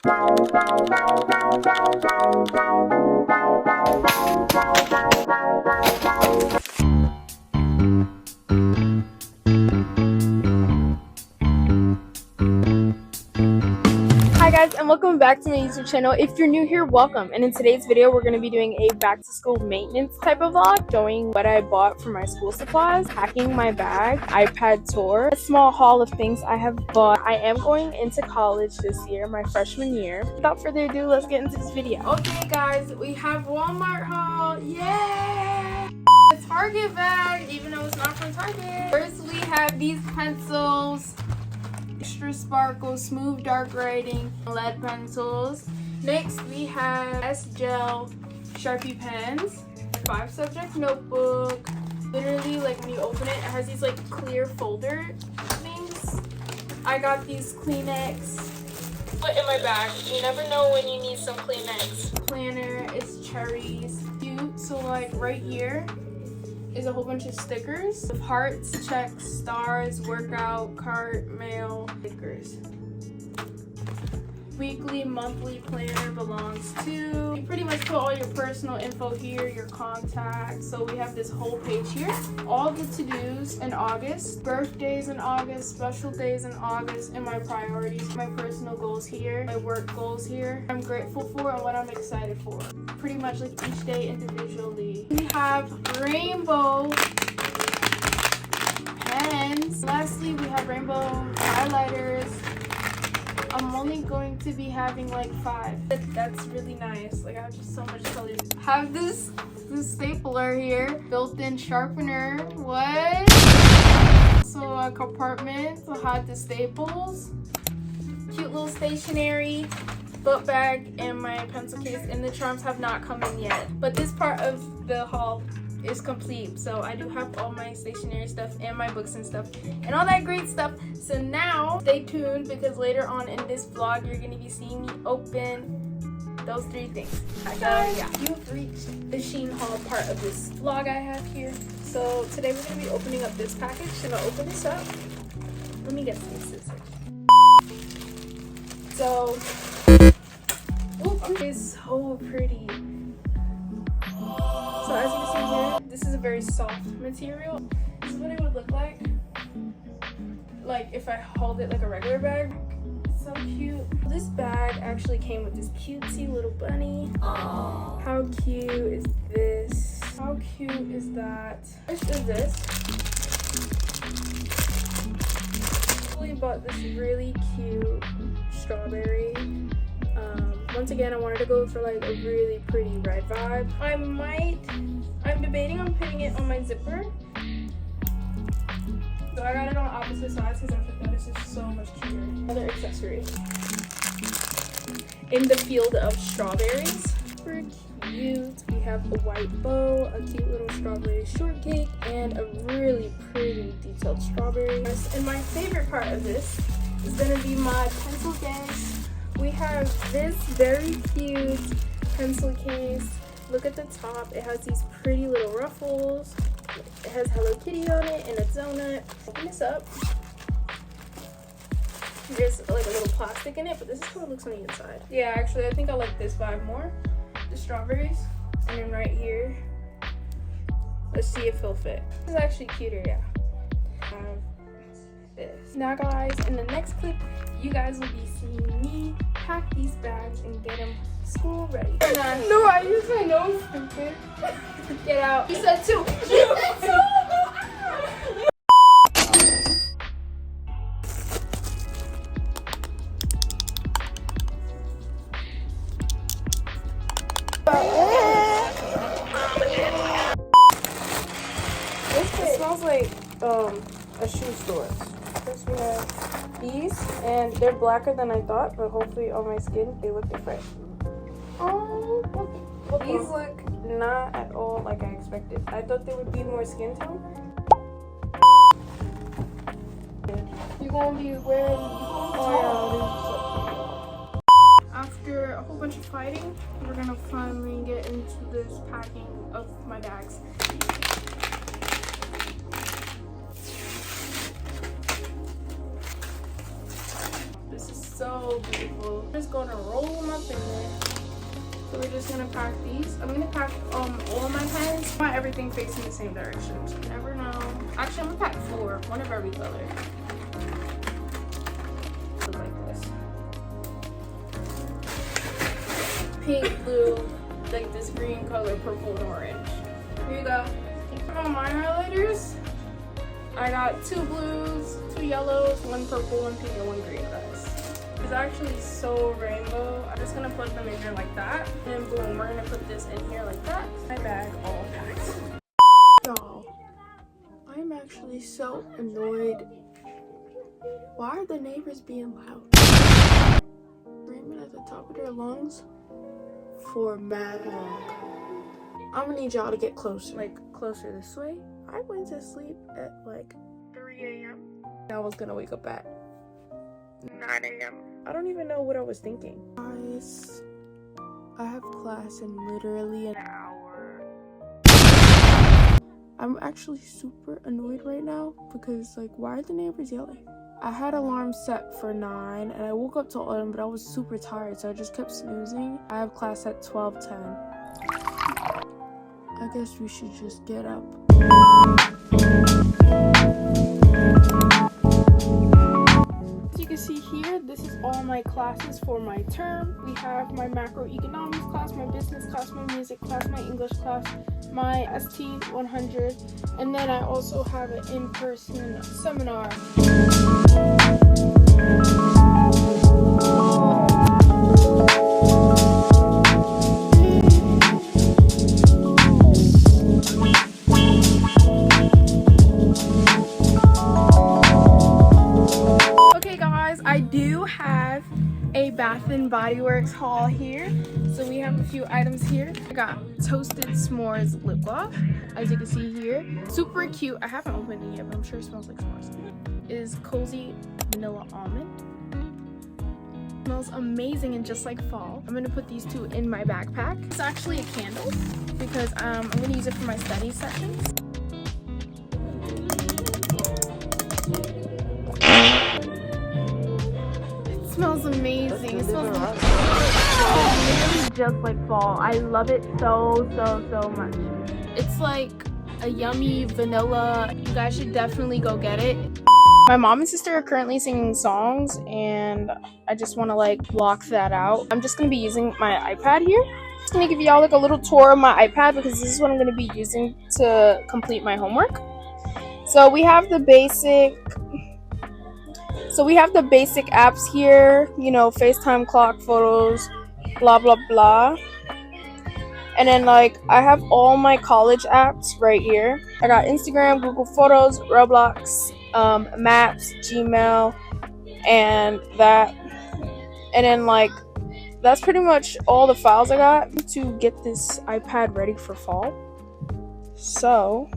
Hi guys, and welcome back to my YouTube channel. If you're new here, welcome. And in today's video, we're going to be doing a back to school maintenance type of vlog, showing what I bought for my school supplies, packing my bag, iPad tour, a small haul of things I have bought. I am going into college this year, my freshman year. Without further ado, let's get into this video. Okay guys, we have Walmart haul. Yay! A Target bag, even though it's not from Target. First, we have these pencils. Extra sparkle, smooth dark writing, lead pencils. Next we have S-Gel Sharpie pens, 5 subject notebook. Literally, like when you open it, it has these like clear folder things. I got these Kleenex. Put in my bag. You never know when you need some Kleenex. Planner is cherries. Cute. So like right here is a whole bunch of stickers with hearts, checks, stars, workout, cart, mail, stickers. Weekly, monthly planner belongs to. You pretty much put all your personal info here, your contacts. So we have this whole page here. All the to-dos in August, birthdays in August, special days in August, and my priorities, my personal goals here, my work goals here, I'm grateful for and what I'm excited for. Pretty much like each day individually. We have rainbow pens. Lastly, we have rainbow highlighters. I'm only going to be having like 5. That's really nice. Like I have just so much colors. Have this stapler here, built-in sharpener. What? So a compartment to hide the staples. Cute little stationery. Book bag and my pencil case, and the charms have not come in yet. But this part of the haul is complete. So I do have all my stationery stuff and my books and stuff and all that great stuff. So now stay tuned, because later on in this vlog you're gonna be seeing me open those 3 things. Yeah, you've reached the Shein haul part of this vlog I have here. So today we're gonna be opening up this package. And I'll open this up. Let me get some scissors. So it's so pretty. So as you can see here, this is a very soft material. This is what it would look like if I hold it like a regular bag. It's so cute. This bag actually came with this cutesy little bunny. Aww. How cute is this? How cute is that? First is this. I bought this really cute strawberry. Once again, I wanted to go for like a really pretty red vibe. I'm debating on putting it on my zipper. So I got it on opposite sides because I think that this is so much cuter. Another accessory in the field of strawberries. Super cute. We have a white bow, a cute little strawberry shortcake, and a really pretty detailed strawberry. And my favorite part of this is gonna be my pencil case. We have this very cute pencil case. Look at the top. It has these pretty little ruffles. It has Hello Kitty on it and a donut. Open this up. There's like a little plastic in it, but this is how it looks on the inside. Yeah, actually, I think I like this vibe more. The strawberries. And then right here. Let's see if it'll fit. This is actually cuter, yeah. This. Now guys, in the next clip, you guys will be seeing me pack these bags and get them school ready. No, I used my nose, stupid. Get out. You said 2. You said 2. It smells like a shoe store. First we have these, and they're blacker than I thought, but hopefully on my skin they look different. Oh, these look not at all like I expected. I thought they would be more skin tone. You're gonna be wearing. After a whole bunch of fighting, we're gonna finally get into this packing of my bags. This is so beautiful. I'm just gonna roll just gonna pack these. I'm gonna pack all my pens. I want everything facing the same direction. You never know. Actually, I'm gonna pack 4, one of every color. Look like this. Pink, blue, like this green color, purple, and orange. Here you go. For all my highlighters, I got 2 blues, 2 yellows, 1 purple, 1 pink, and 1 green, guys. It's actually so rainbow. I'm just gonna plug them in here like that, and boom, we're gonna put this in here like that. My bag all packed. Y'all, I'm actually so annoyed. Why are the neighbors being loud? Screaming at the top of their lungs for mad long. I'm gonna need y'all to get closer. Like, closer this way. I went to sleep at like 3 a.m. I was gonna wake up at 9 a.m. I don't even know what I was thinking. Guys, I have class in literally an hour. I'm actually super annoyed right now because, like, why are the neighbors yelling? I had alarm set for 9 and I woke up to 11, but I was super tired, so I just kept snoozing. I have class at 12:10. I guess we should just get up. As you can see here, this is all my classes for my term. We have my macroeconomics class, my business class, my music class, my English class, my ST 100, and then I also have an in-person seminar. I do have a Bath and Body Works haul here. So we have a few items here. I got Toasted S'mores lip gloss, as you can see here. Super cute. I haven't opened it yet, but I'm sure it smells like s'mores. Is Cozy Vanilla Almond. Smells amazing and just like fall. I'm gonna put these 2 in my backpack. It's actually a candle because I'm gonna use it for my study sessions. It smells amazing. It smells literally just like fall. I love it so much. It's like a yummy vanilla. You guys should definitely go get it. My mom and sister are currently singing songs and I just want to like block that out. I'm just going to be using my iPad here. I'm just going to give y'all like a little tour of my iPad because this is what I'm going to be using to complete my homework. So we have the basic apps here, you know, FaceTime, clock, photos, blah blah blah. And then like I have all my college apps right here. I got Instagram, Google Photos, Roblox, Maps, Gmail, and that. And then like that's pretty much all the files I got to get this iPad ready for fall. So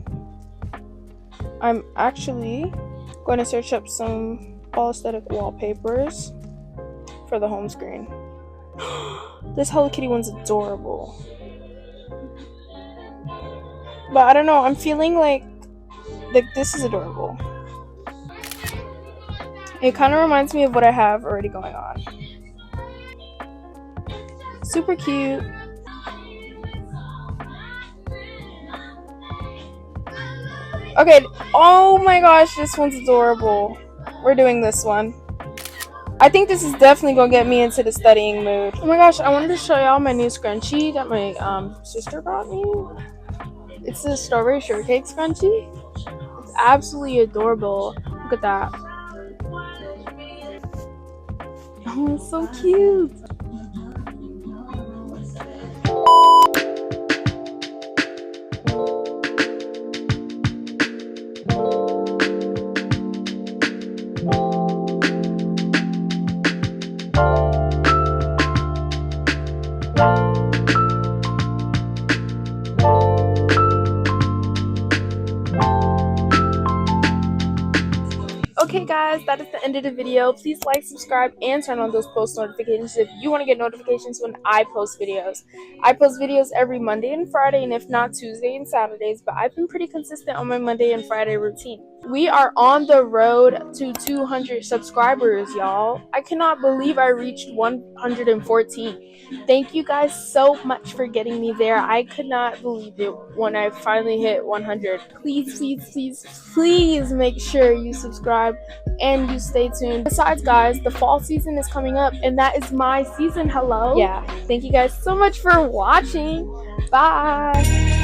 I'm actually going to search up some fall aesthetic wallpapers for the home screen. This Hello Kitty one's adorable. But I don't know, I'm feeling like this is adorable. It kind of reminds me of what I have already going on. Super cute. Okay, oh my gosh, this one's adorable. We're doing this one. I think this is definitely gonna get me into the studying mood. Oh my gosh, I wanted to show y'all my new scrunchie that my sister brought me. It's a strawberry shortcake scrunchie. It's absolutely adorable. Look at that. Oh, it's so cute. Okay guys, that is the end of the video. Please like, subscribe, and turn on those post notifications if you want to get notifications when I post videos. I post videos every Monday and Friday, and if not Tuesday and Saturdays, but I've been pretty consistent on my Monday and Friday routine. We are on the road to 200 subscribers, y'all. I cannot believe I reached 114. Thank you guys so much for getting me there. I could not believe it when I finally hit 100. Please, please, please, please make sure you subscribe and you stay tuned. Besides, guys, the fall season is coming up, and that is my season. Hello. Yeah, thank you guys so much for watching. Bye.